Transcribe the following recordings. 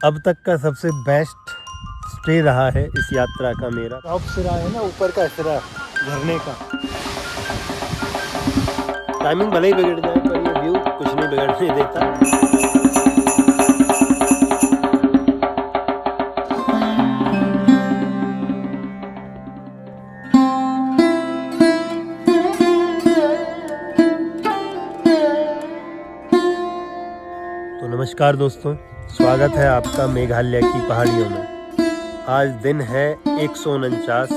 अब तक का सबसे बेस्ट स्टे रहा है इस यात्रा का मेरा। टॉप सिरा है ना, ऊपर का सिरा झरने का। टाइमिंग भले ही बिगड़ जाए पर ये व्यू कुछ नहीं बिगड़ने देता। तो नमस्कार दोस्तों, स्वागत है आपका मेघालय की पहाड़ियों में। आज दिन है 149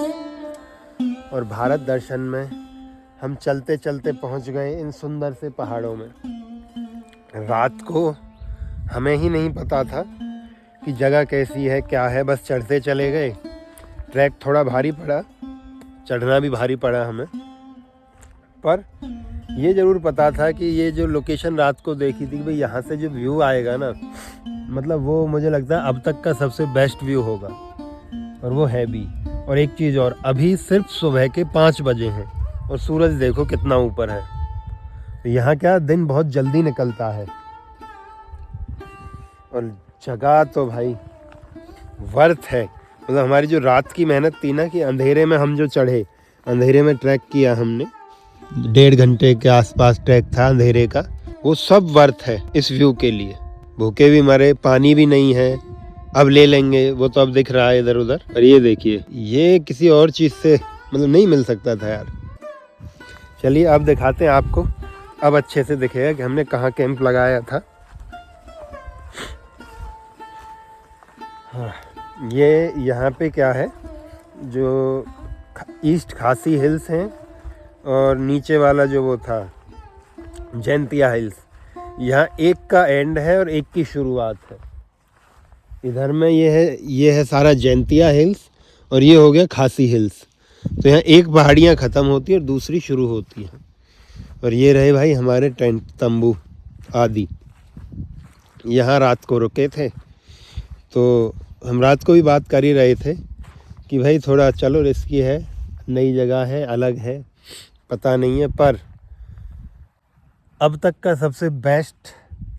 और भारत दर्शन में हम चलते चलते पहुंच गए इन सुंदर से पहाड़ों में। रात को हमें ही नहीं पता था कि जगह कैसी है क्या है, बस चढ़ते चले गए। ट्रैक थोड़ा भारी पड़ा, चढ़ना भी भारी पड़ा हमें, पर ये ज़रूर पता था कि ये जो लोकेशन रात को देखी थी भाई, यहाँ से जो व्यू आएगा ना, मतलब वो मुझे लगता है अब तक का सबसे बेस्ट व्यू होगा। और वो है भी। और एक चीज़ और, अभी सिर्फ सुबह के 5 बजे हैं और सूरज देखो कितना ऊपर है। तो यहाँ क्या दिन बहुत जल्दी निकलता है। और जगह तो भाई वर्थ है। मतलब हमारी जो रात की मेहनत थी ना, कि अंधेरे में हम जो चढ़े, अंधेरे में ट्रैक किया हमने, 1.5 घंटे के आसपास ट्रैक था अंधेरे का, वो सब वर्थ है इस व्यू के लिए। भूखे भी मरे, पानी भी नहीं है, अब ले लेंगे, वो तो अब दिख रहा है इधर उधर। और ये देखिए, ये किसी और चीज़ से मतलब नहीं मिल सकता था यार। चलिए अब दिखाते हैं आपको, अब अच्छे से दिखेगा कि हमने कहाँ कैंप लगाया था। हाँ, ये यहाँ पे क्या है, जो ईस्ट खासी हिल्स हैं और नीचे वाला जो वो था जैंतिया हिल्स, यहाँ एक का एंड है और एक की शुरुआत है। इधर में ये है सारा जैंतिया हिल्स और ये हो गया खासी हिल्स। तो यहाँ एक पहाड़ियाँ ख़त्म होती है और दूसरी शुरू होती है। और ये रहे भाई हमारे टेंट तंबू आदि। यहाँ रात को रुके थे, तो हम रात को भी बात कर ही रहे थे कि भाई थोड़ा चलो, रिस्की है, नई जगह है, अलग है, पता नहीं है, पर अब तक का सबसे बेस्ट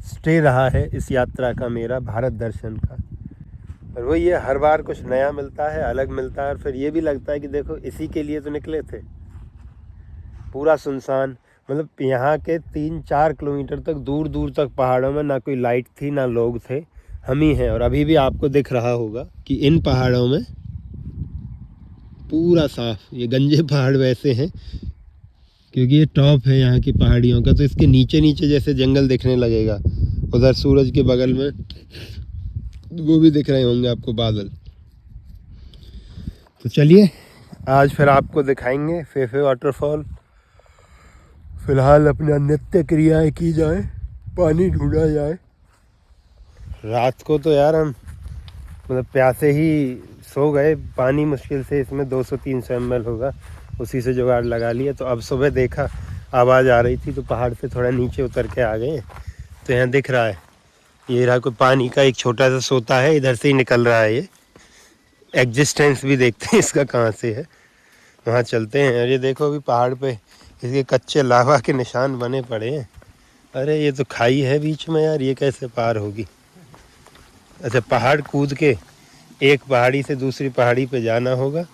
स्टे रहा है इस यात्रा का मेरा, भारत दर्शन का। और वही है, हर बार कुछ नया मिलता है, अलग मिलता है। और फिर ये भी लगता है कि देखो इसी के लिए तो निकले थे। पूरा सुनसान, मतलब यहाँ के 3-4 किलोमीटर तक, दूर दूर तक पहाड़ों में ना कोई लाइट थी ना लोग थे, हम ही हैं। और अभी भी आपको दिख रहा होगा कि इन पहाड़ों में पूरा साफ, ये गंजे पहाड़ वैसे हैं क्योंकि ये टॉप है यहाँ की पहाड़ियों का, तो इसके नीचे नीचे जैसे जंगल दिखने लगेगा। उधर सूरज के बगल में वो भी दिख रहे होंगे आपको बादल। तो चलिए आज फिर आपको दिखाएंगे फेफे वाटरफॉल। फिलहाल अपना नित्य क्रियाएं की जाए, पानी ढूंढा जाए। रात को तो यार हम मतलब प्यासे ही सो गए। पानी मुश्किल से इसमें 200-300 ml होगा, उसी से जुगाड़ लगा लिया। तो अब सुबह देखा आवाज़ आ रही थी, तो पहाड़ से थोड़ा नीचे उतर के आ गए। तो यहाँ दिख रहा है, ये रहा कोई पानी का एक छोटा सा सोता है, इधर से ही निकल रहा है। ये एग्जिस्टेंस भी देखते हैं इसका कहाँ से है, वहाँ चलते हैं। और ये देखो अभी पहाड़ पे इसके कच्चे लावा के निशान बने पड़े हैं। अरे ये तो खाई है बीच में यार, ये कैसे पार होगी। अच्छा, पहाड़ कूद के एक पहाड़ी से दूसरी पहाड़ी पे जाना होगा,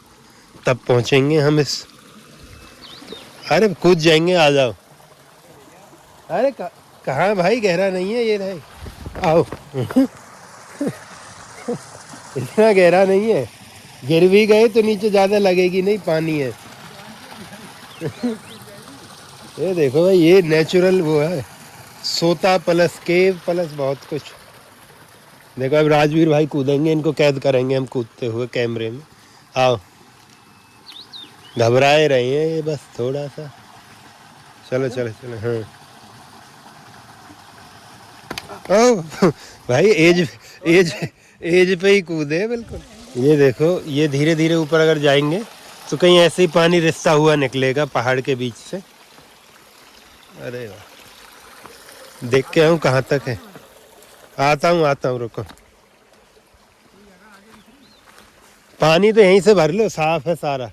तब पहुँचेंगे हम इस। अरे कूद जाएंगे, आ जाओ। अरे कहाँ भाई, गहरा नहीं है, ये रहे, आओ। इतना गहरा नहीं है, गिर भी गए तो नीचे ज़्यादा लगेगी नहीं, पानी है। ये देखो भाई, ये नेचुरल वो है, सोता प्लस केव प्लस बहुत कुछ। देखो अब राजवीर भाई कूदेंगे, इनको कैद करेंगे हम कूदते हुए कैमरे में। आओ, घबराए रहे हैं ये बस थोड़ा सा। चलो चलो चलो। हाँ ओ भाई, एज एज एज पे ही कूदे बिल्कुल। ये देखो, ये धीरे धीरे ऊपर अगर जाएंगे तो कहीं ऐसे ही पानी रिसता हुआ निकलेगा पहाड़ के बीच से। अरे वाह, देख के आऊँ कहाँ तक है। आता हूँ रुको। पानी तो यहीं से भर लो, साफ है सारा।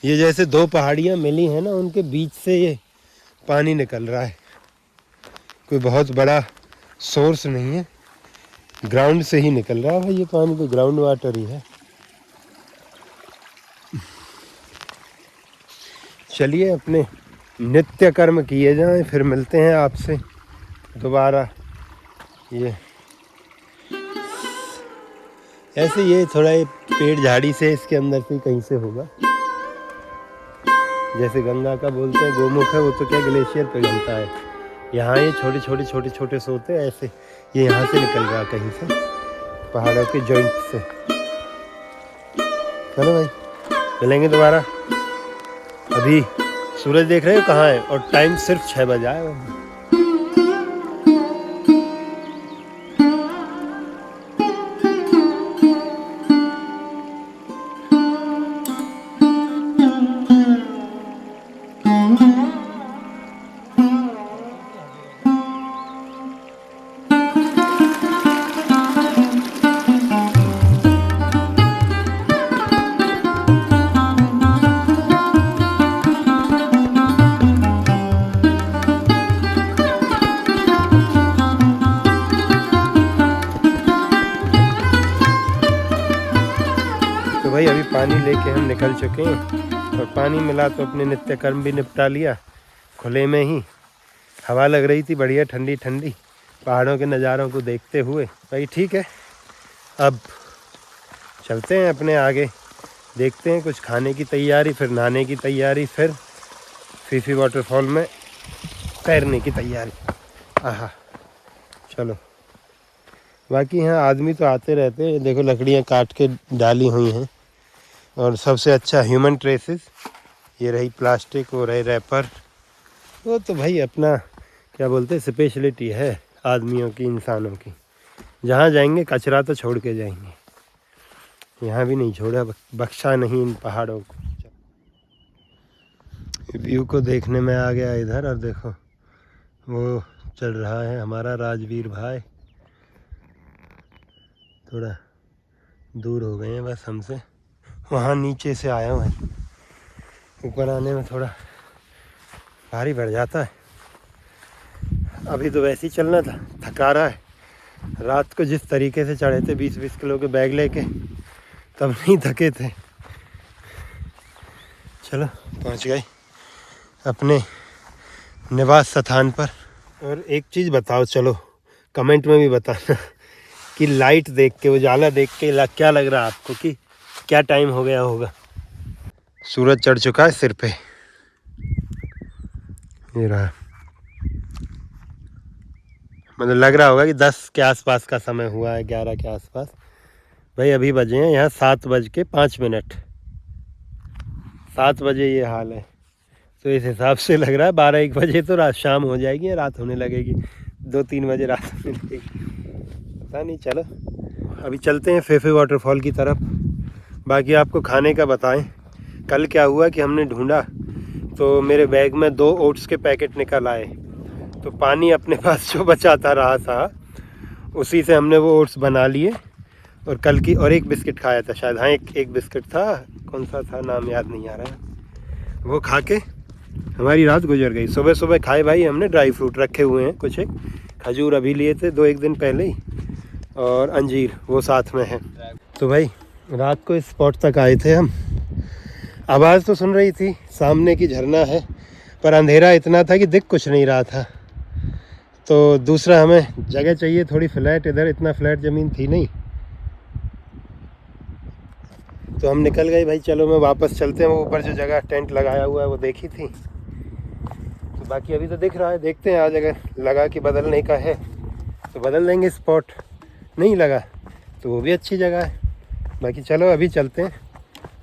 ये जैसे 2 पहाड़ियाँ मिली हैं ना, उनके बीच से ये पानी निकल रहा है। कोई बहुत बड़ा सोर्स नहीं है, ग्राउंड से ही निकल रहा है भाई ये पानी, तो ग्राउंड वाटर ही है। चलिए अपने नित्य कर्म किए जाएं, फिर मिलते हैं आपसे दोबारा। ये ऐसे ये थोड़ा ये पेड़ झाड़ी से इसके अंदर से कहीं से होगा। जैसे गंगा का बोलते हैं गोमुख है, वो तो क्या ग्लेशियर पे बनता है। यहाँ ये छोटे छोटे से होते हैं ऐसे, ये यहाँ से निकल रहा कहीं से पहाड़ों के जॉइंट से। चलो भाई मिलेंगे दोबारा। अभी सूरज देख रहे हो कहाँ है, और टाइम सिर्फ 6 बजा है। तो भाई अभी पानी लेके हम निकल चुके हैं, और पानी मिला तो अपने नित्य कर्म भी निपटा लिया खुले में ही। हवा लग रही थी बढ़िया ठंडी ठंडी, पहाड़ों के नज़ारों को देखते हुए। भाई ठीक है, अब चलते हैं अपने आगे, देखते हैं कुछ खाने की तैयारी, फिर नहाने की तैयारी, फिर फीफी वाटरफॉल में तैरने की तैयारी। आहा चलो। बाकी यहाँ आदमी तो आते रहते हैं, देखो लकड़ियाँ काट के डाली हुई हैं। और सबसे अच्छा ह्यूमन ट्रेसेस, ये रही प्लास्टिक, वो रहे रैपर। वो तो भाई अपना क्या बोलते हैं स्पेशलिटी है आदमियों की, इंसानों की। जहाँ जाएंगे कचरा तो छोड़ के जाएंगे। यहाँ भी नहीं छोड़ा, बख्शा नहीं इन पहाड़ों को। व्यू को देखने में आ गया इधर, और देखो वो चल रहा है हमारा राजवीर भाई। थोड़ा दूर हो गए हैं बस हमसे, वहाँ नीचे से आया हूँ। ऊपर आने में थोड़ा भारी बढ़ जाता है। अभी तो वैसे ही चलना था, थका रहा है। रात को जिस तरीके से चढ़े थे 20-20 किलो के बैग लेके, तब नहीं थके थे। चलो पहुँच गए अपने निवास स्थान पर। और एक चीज़ बताओ, चलो कमेंट में भी बताना कि लाइट देख के, उजाला देख के क्या लग रहा है आपको, कि क्या टाइम हो गया होगा। सूरज चढ़ चुका है सिर पे, ये रहा। मतलब लग रहा होगा कि 10 के आसपास का समय हुआ है, 11 के आसपास। भाई अभी बजे हैं यहाँ 7:05। 7 बजे ये हाल है, तो इस हिसाब से लग रहा है 12-1 बजे तो रात शाम हो जाएगी, रात होने लगेगी। 2-3 बजे रात होने लगेगी, पता नहीं। चलो अभी चलते हैं फेफे वाटरफॉल की तरफ। बाकी आपको खाने का बताएं, कल क्या हुआ कि हमने ढूंढा तो मेरे बैग में 2 ओट्स के पैकेट निकल आए। तो पानी अपने पास जो बचाता रहा था, उसी से हमने वो ओट्स बना लिए। और कल की, और एक बिस्किट खाया था शायद, हाँ एक बिस्किट था, कौन सा था नाम याद नहीं आ रहा है। वो खा के हमारी रात गुजर गई। सुबह सुबह खाए भाई हमने ड्राई फ्रूट रखे हुए हैं कुछ, एक खजूर अभी लिए थे 2-1 दिन पहले ही, और अंजीर वो साथ में है। तो भाई रात को इस स्पॉट तक आए थे हम। आवाज़ तो सुन रही थी, सामने की झरना है, पर अंधेरा इतना था कि दिख कुछ नहीं रहा था। तो दूसरा हमें जगह चाहिए थोड़ी फ्लैट, इधर इतना फ्लैट ज़मीन थी नहीं। तो हम निकल गए भाई, चलो मैं वापस चलते हैं। वो ऊपर जो जगह टेंट लगाया हुआ है वो देखी थी, तो बाकी अभी तो दिख रहा है, देखते हैं। आज अगर लगा कि बदलने का है तो बदल देंगे स्पॉट, नहीं लगा तो वो भी अच्छी जगह है। बाकी चलो अभी चलते हैं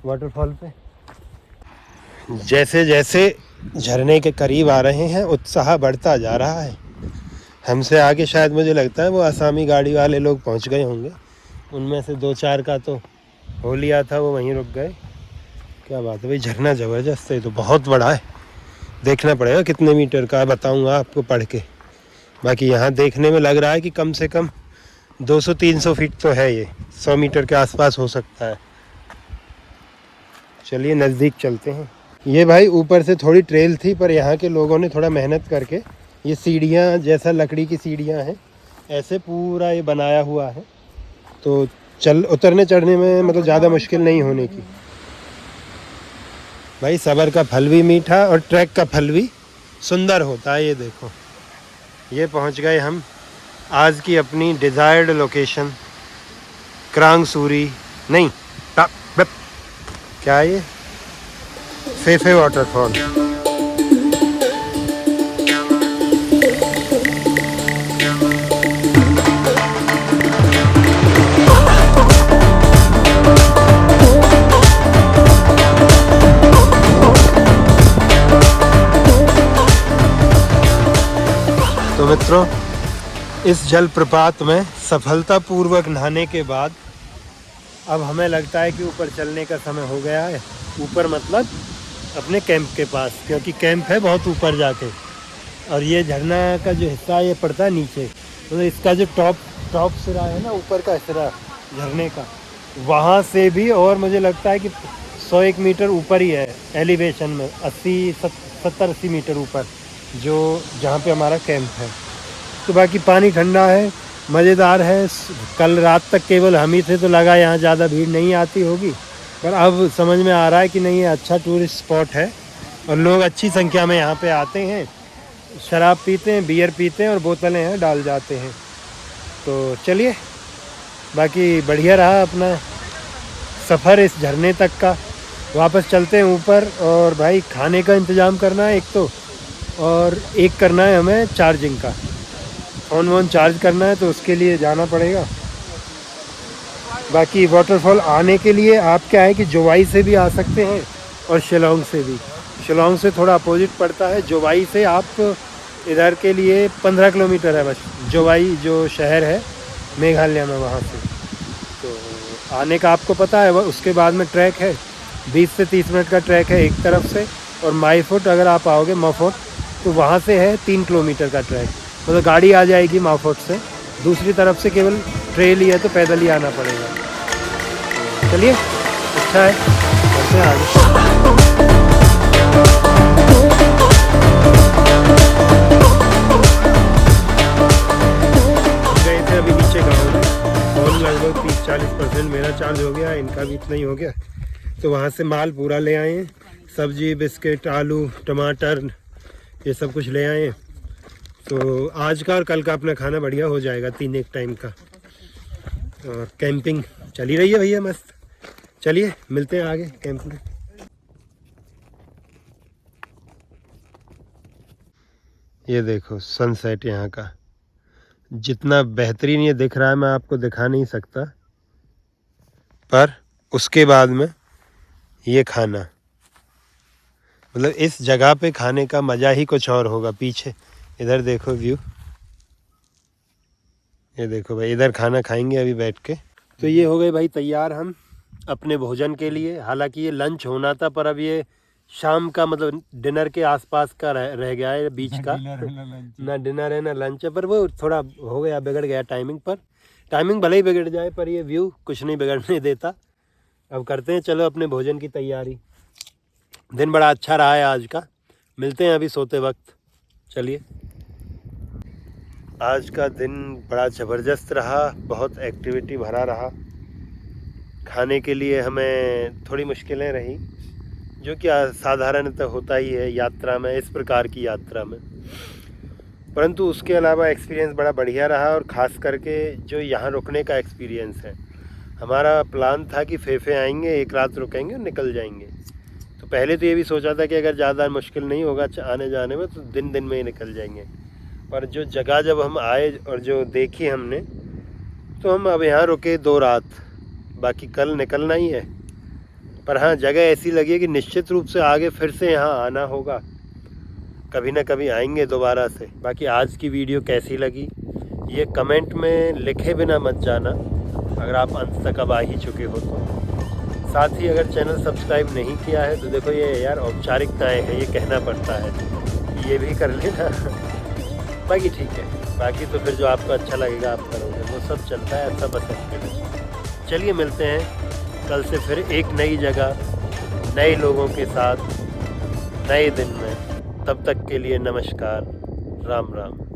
वाटरफॉल पे। जैसे जैसे झरने के करीब आ रहे हैं उत्साह बढ़ता जा रहा है। हमसे आगे शायद मुझे लगता है वो आसामी गाड़ी वाले लोग पहुंच गए होंगे, उनमें से 2-4 का तो हो लिया था, वो वहीं रुक गए। क्या बात है भाई, झरना ज़बरदस्त है, तो बहुत बड़ा है। देखना पड़ेगा कितने मीटर का है, बताऊंगा आपको पढ़ के। बाकी यहाँ देखने में लग रहा है कि कम से कम 200-300 फीट तो है, ये 100 मीटर के आसपास हो सकता है। चलिए नज़दीक चलते हैं। ये भाई ऊपर से थोड़ी ट्रेल थी, पर यहाँ के लोगों ने थोड़ा मेहनत करके ये सीढ़ियाँ जैसा, लकड़ी की सीढ़ियाँ हैं, ऐसे पूरा ये बनाया हुआ है, तो उतरने चढ़ने में मतलब ज़्यादा मुश्किल नहीं होने की। भाई सब्र का फल भी मीठा और ट्रैक का फल भी सुंदर होता है। ये देखो, ये पहुंच गए हम आज की अपनी डिज़ायर्ड लोकेशन, क्रांगसूरी नहीं क्या है ये, फेफे वाटरफॉल। तो मित्रों, इस जलप्रपात में सफलतापूर्वक नहाने के बाद अब हमें लगता है कि ऊपर चलने का समय हो गया है। ऊपर मतलब अपने कैंप के पास, क्योंकि कैंप है बहुत ऊपर जाके, और ये झरना का जो हिस्सा ये पड़ता है नीचे, तो इसका जो टॉप सिरा है ना, ऊपर का सिरा झरने का, वहाँ से भी और मुझे लगता है कि 101 मीटर ऊपर ही है एलिवेशन में, 70-80 मीटर ऊपर, जो जहाँ पे हमारा कैंप है। तो बाकी पानी ठंडा है, मज़ेदार है। कल रात तक केवल हम ही थे तो लगा यहाँ ज़्यादा भीड़ नहीं आती होगी, पर अब समझ में आ रहा है कि नहीं, ये अच्छा टूरिस्ट स्पॉट है और लोग अच्छी संख्या में यहाँ पे आते हैं, शराब पीते हैं, बियर पीते हैं और बोतलें हैं डाल जाते हैं। तो चलिए, बाकी बढ़िया रहा अपना सफ़र इस झरने तक का। वापस चलते हैं ऊपर, और भाई खाने का इंतज़ाम करना है एक तो, और एक करना है हमें चार्जिंग का, फ़ोन वोन चार्ज करना है, तो उसके लिए जाना पड़ेगा। बाकी वाटरफॉल आने के लिए आप क्या है कि जोवाई से भी आ सकते हैं और शिलोंग से भी। शिलोंग से थोड़ा अपोजिट पड़ता है, जोवाई से आप इधर के लिए 15 किलोमीटर है बस, जोवाई जो शहर है मेघालय में, वहाँ से। तो आने का आपको पता है, उसके बाद में ट्रैक है, 20 से 30 मिनट का ट्रैक है एक तरफ से, और माई फुट अगर आप आओगे मफोट, तो वहाँ से है 3 किलोमीटर का ट्रैक, मतलब गाड़ी आ जाएगी माफोट से, दूसरी तरफ से केवल ट्रेल ही है, तो पैदल ही आना पड़ेगा। चलिए, अच्छा है, चलते हैं आगे। गए थे अभी नीचे गाँव में, और लगभग 30-40% मेरा चार्ज हो गया, इनका भी इतना ही हो गया। तो वहाँ से माल पूरा ले आए हैं, सब्जी, बिस्किट, आलू, टमाटर, ये सब कुछ ले आए हैं। तो आज का और कल का अपना खाना बढ़िया हो जाएगा, 3 एक टाइम का। और कैंपिंग चली रही है भैया मस्त। चलिए मिलते हैं आगे कैंप में। ये देखो सनसेट यहाँ का, जितना बेहतरीन ये दिख रहा है मैं आपको दिखा नहीं सकता, पर उसके बाद में ये खाना, मतलब इस जगह पे खाने का मज़ा ही कुछ और होगा। पीछे इधर देखो व्यू, ये देखो भाई, इधर खाना खाएंगे अभी बैठ के। तो ये हो गए भाई तैयार हम अपने भोजन के लिए। हालांकि ये लंच होना था, पर अब ये शाम का मतलब डिनर के आसपास का रह गया है, बीच का ना डिनर है ना लंच है, पर वो थोड़ा हो गया, बिगड़ गया टाइमिंग। पर टाइमिंग भले ही बिगड़ जाए, पर ये व्यू कुछ नहीं बिगड़ने देता। अब करते हैं चलो अपने भोजन की तैयारी। दिन बड़ा अच्छा रहा है आज का, मिलते हैं अभी सोते वक्त। चलिए, आज का दिन बड़ा ज़बरदस्त रहा, बहुत एक्टिविटी भरा रहा। खाने के लिए हमें थोड़ी मुश्किलें रही, जो कि साधारणतः होता ही है यात्रा में, इस प्रकार की यात्रा में, परंतु उसके अलावा एक्सपीरियंस बड़ा बढ़िया रहा। और ख़ास करके जो यहाँ रुकने का एक्सपीरियंस है, हमारा प्लान था कि फेफे आएंगे, एक रात रुकेंगे और निकल जाएंगे। तो पहले तो ये भी सोचा था कि अगर ज़्यादा मुश्किल नहीं होगा आने जाने में, तो दिन में ही निकल जाएंगे। पर जो जगह जब हम आए और जो देखी हमने, तो हम अब यहाँ रुके 2 रात, बाकी कल निकलना ही है। पर हाँ, जगह ऐसी लगी है कि निश्चित रूप से आगे फिर से यहाँ आना होगा, कभी ना कभी आएंगे दोबारा से। बाकी आज की वीडियो कैसी लगी ये कमेंट में लिखे बिना मत जाना, अगर आप अंत तक अब आ ही चुके हो तो। साथ ही अगर चैनल सब्सक्राइब नहीं किया है तो देखो, ये यार औपचारिकताएँ हैं, ये कहना पड़ता है, ये भी कर लेना। बाकी ठीक है, बाकी तो फिर जो आपको अच्छा लगेगा आप करोगे, वो सब चलता है, अच्छा बस है। चलिए मिलते हैं कल से फिर एक नई जगह, नए लोगों के साथ, नए दिन में। तब तक के लिए नमस्कार, राम राम।